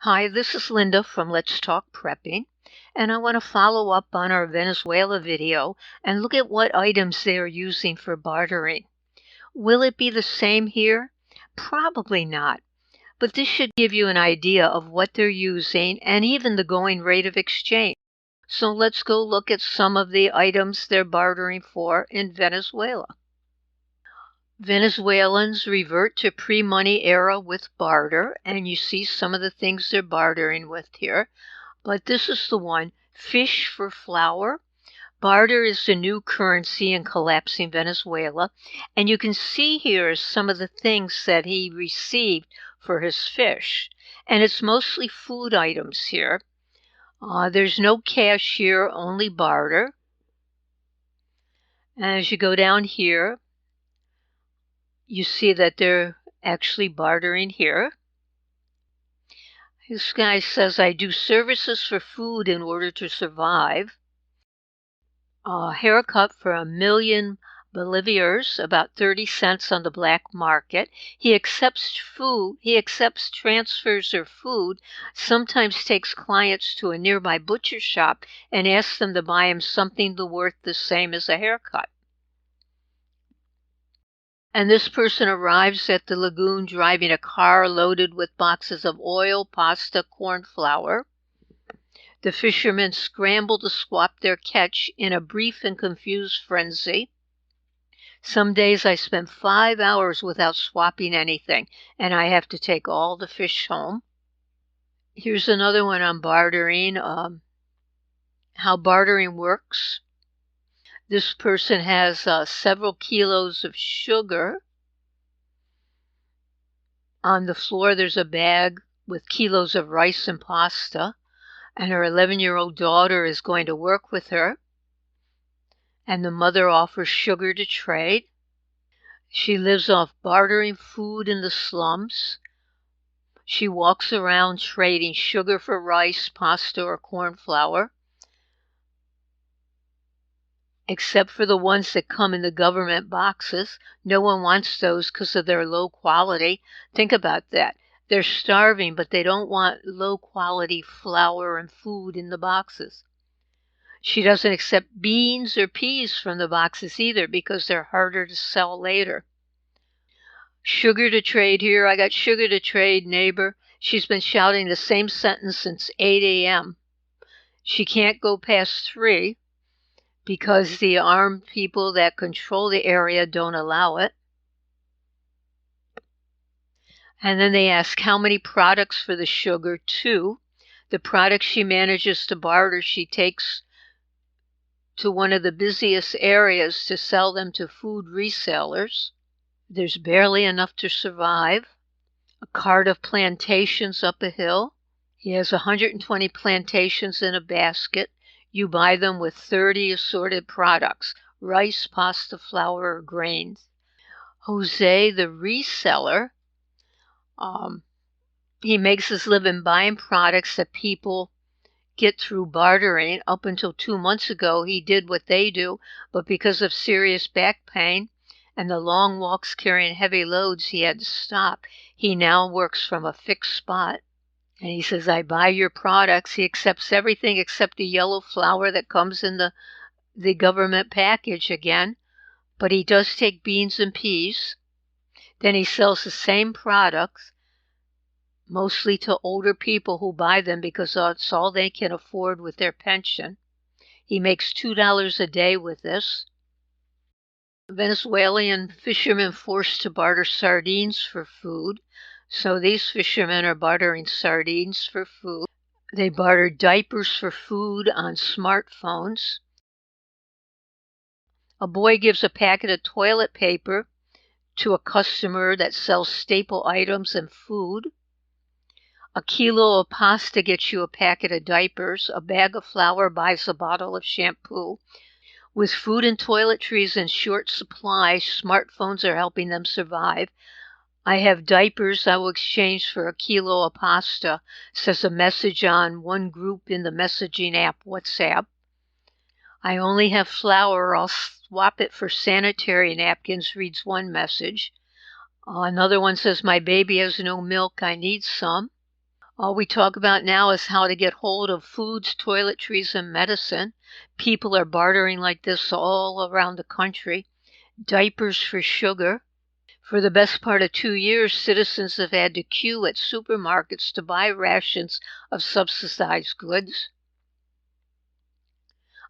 Hi, this is Linda from Let's Talk Prepping, and I want to follow up on our Venezuela video and look at what items they are using for bartering. Will it be the same here? Probably not, but this should give you an idea of what they're using and even the going rate of exchange. So let's go look at some of the items they're bartering for in Venezuela. Venezuelans revert to pre-money era with barter, and you see some of the things they're bartering with here. But this is the one, fish for flour. Barter is the new currency in collapsing Venezuela, and you can see here some of the things that he received for his fish. And it's mostly food items here. There's no cash here, only barter. And as you go down here, you see that they're actually bartering here. This guy says, I do services for food in order to survive. A haircut for 1,000,000 bolivars, about 30 cents on the black market. He accepts food, he accepts transfers or food, sometimes takes clients to a nearby butcher shop and asks them to buy him something worth the same as a haircut. And this person arrives at the lagoon driving a car loaded with boxes of oil, pasta, corn flour. The fishermen scramble to swap their catch in a brief and confused frenzy. Some days I spend 5 hours without swapping anything, and I have to take all the fish home. Here's another one on bartering, how bartering works. This person has several kilos of sugar. On the floor there's a bag with kilos of rice and pasta, and her 11-year-old daughter is going to work with her, and the mother offers sugar to trade. She lives off bartering food in the slums. She walks around trading sugar for rice, pasta, or corn flour. Except for the ones that come in the government boxes. No one wants those because of their low quality. Think about that. They're starving, but they don't want low-quality flour and food in the boxes. She doesn't accept beans or peas from the boxes either because they're harder to sell later. Sugar to trade here. I got sugar to trade, neighbor. She's been shouting the same sentence since 8 a.m. She can't go past 3 because the armed people that control the area don't allow it. And then they ask how many products for the sugar. 2. The products she manages to barter, she takes to one of the busiest areas to sell them to food resellers. There's barely enough to survive. A cart of plantations up a hill. He has 120 plantations in a basket. You buy them with 30 assorted products, rice, pasta, flour, or grains. Jose, the reseller, he makes his living buying products that people get through bartering. Up until 2 months ago, he did what they do, but because of serious back pain and the long walks carrying heavy loads, he had to stop. He now works from a fixed spot. And he says, I buy your products. He accepts everything except the yellow flour that comes in the government package again. But he does take beans and peas. Then he sells the same products, mostly to older people who buy them because that's all they can afford with their pension. He makes $2 a day with this. Venezuelan fishermen forced to barter sardines for food. So these fishermen are bartering sardines for food. They barter diapers for food on smartphones. A boy gives a packet of toilet paper to a customer that sells staple items and food. A kilo of pasta gets you a packet of diapers. A bag of flour buys a bottle of shampoo. With food and toiletries in short supply, smartphones are helping them survive. I have diapers I will exchange for a kilo of pasta, says a message on one group in the messaging app WhatsApp. I only have flour, I'll swap it for sanitary napkins, reads one message. Another one says, my baby has no milk, I need some. All we talk about now is how to get hold of foods, toiletries, and medicine. People are bartering like this all around the country. Diapers for sugar. For the best part of 2 years, citizens have had to queue at supermarkets to buy rations of subsidized goods.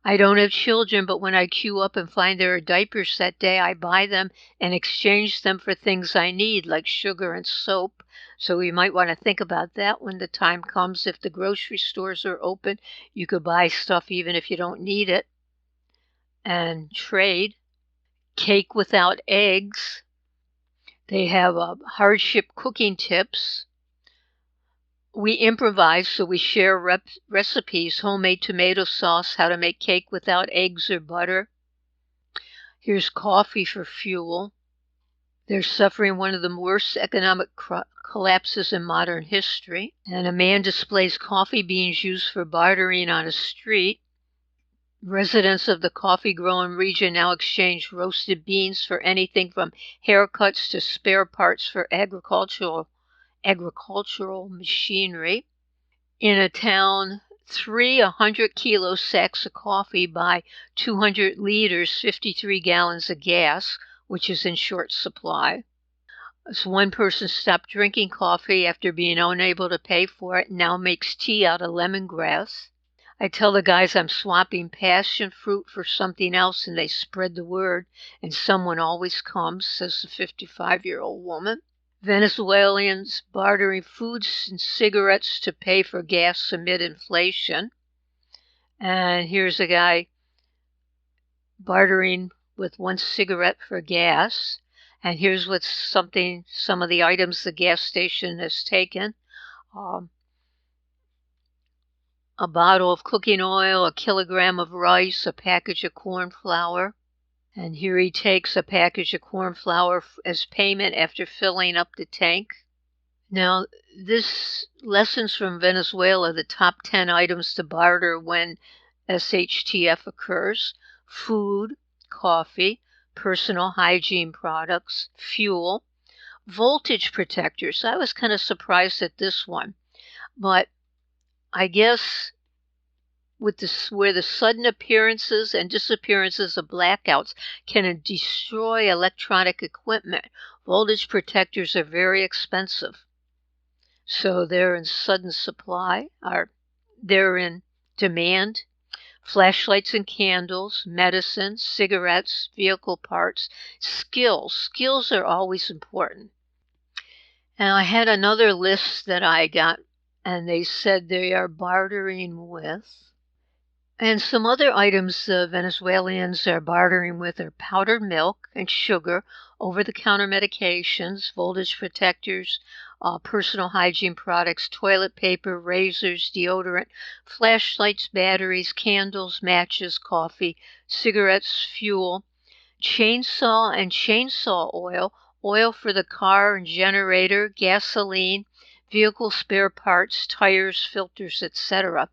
I don't have children, but when I queue up and find there are diapers that day, I buy them and exchange them for things I need, like sugar and soap. So you might want to think about that when the time comes. If the grocery stores are open, you could buy stuff even if you don't need it and trade. Cake without eggs. They have hardship cooking tips. We improvise, so we share recipes, homemade tomato sauce, how to make cake without eggs or butter. Here's coffee for fuel. They're suffering one of the worst economic collapses in modern history. And a man displays coffee beans used for bartering on a street. Residents of the coffee-growing region now exchange roasted beans for anything from haircuts to spare parts for agricultural machinery. In a town, 3 100-kilo sacks of coffee buy 200 liters, 53 gallons of gas, which is in short supply. So one person stopped drinking coffee after being unable to pay for it and now makes tea out of lemongrass. I tell the guys I'm swapping passion fruit for something else, and they spread the word, and someone always comes, says the 55-year-old woman. Venezuelans bartering foods and cigarettes to pay for gas amid inflation. And here's a guy bartering with 1 cigarette for gas. And here's what's some of the items the gas station has taken. A bottle of cooking oil, a kilogram of rice, a package of corn flour. And here he takes a package of corn flour as payment after filling up the tank. Now, this lessons from Venezuela, the top 10 items to barter when SHTF occurs: food, coffee, personal hygiene products, fuel, voltage protectors. I was kind of surprised at this one, but I guess with where the sudden appearances and disappearances of blackouts can destroy electronic equipment, voltage protectors are very expensive. So they're in sudden supply, they're in demand. Flashlights and candles, medicine, cigarettes, vehicle parts, skills. Skills are always important. And I had another list that I got, and they said they are bartering with. And some other items the Venezuelans are bartering with are powdered milk and sugar, over-the-counter medications, voltage protectors, personal hygiene products, toilet paper, razors, deodorant, flashlights, batteries, candles, matches, coffee, cigarettes, fuel, chainsaw and chainsaw oil, oil for the car and generator, gasoline, vehicle spare parts, tires, filters, etc.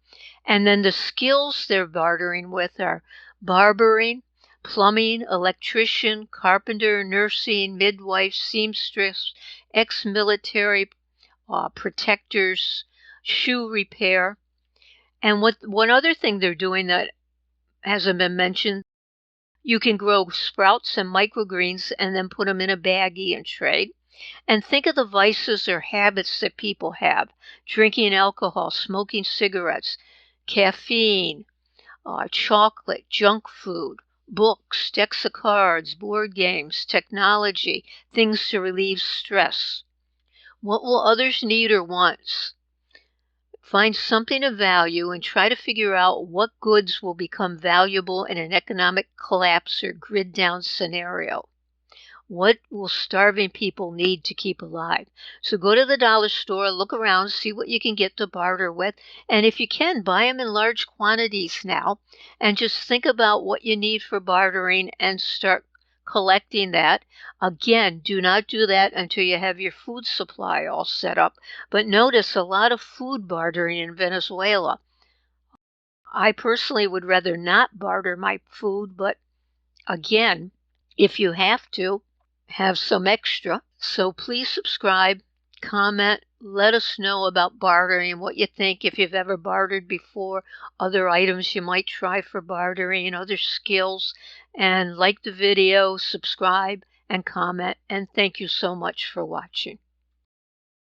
And then the skills they're bartering with are barbering, plumbing, electrician, carpenter, nursing, midwife, seamstress, ex-military, protectors, shoe repair. And one other thing they're doing that hasn't been mentioned, you can grow sprouts and microgreens and then put them in a baggie and trade. And think of the vices or habits that people have: drinking alcohol, smoking cigarettes, caffeine, chocolate, junk food, books, decks of cards, board games, technology, things to relieve stress. What will others need or want? Find something of value and try to figure out what goods will become valuable in an economic collapse or grid down scenario. What will starving people need to keep alive? So go to the dollar store, look around, see what you can get to barter with, and if you can, buy them in large quantities now, and just think about what you need for bartering and start collecting that. Again, do not do that until you have your food supply all set up. But notice a lot of food bartering in Venezuela. I personally would rather not barter my food, but again, if you have to, have some extra. So please subscribe, comment, let us know about bartering and what you think, if you've ever bartered before, other items you might try for bartering, and other skills. And like the video, subscribe, and comment. And thank you so much for watching.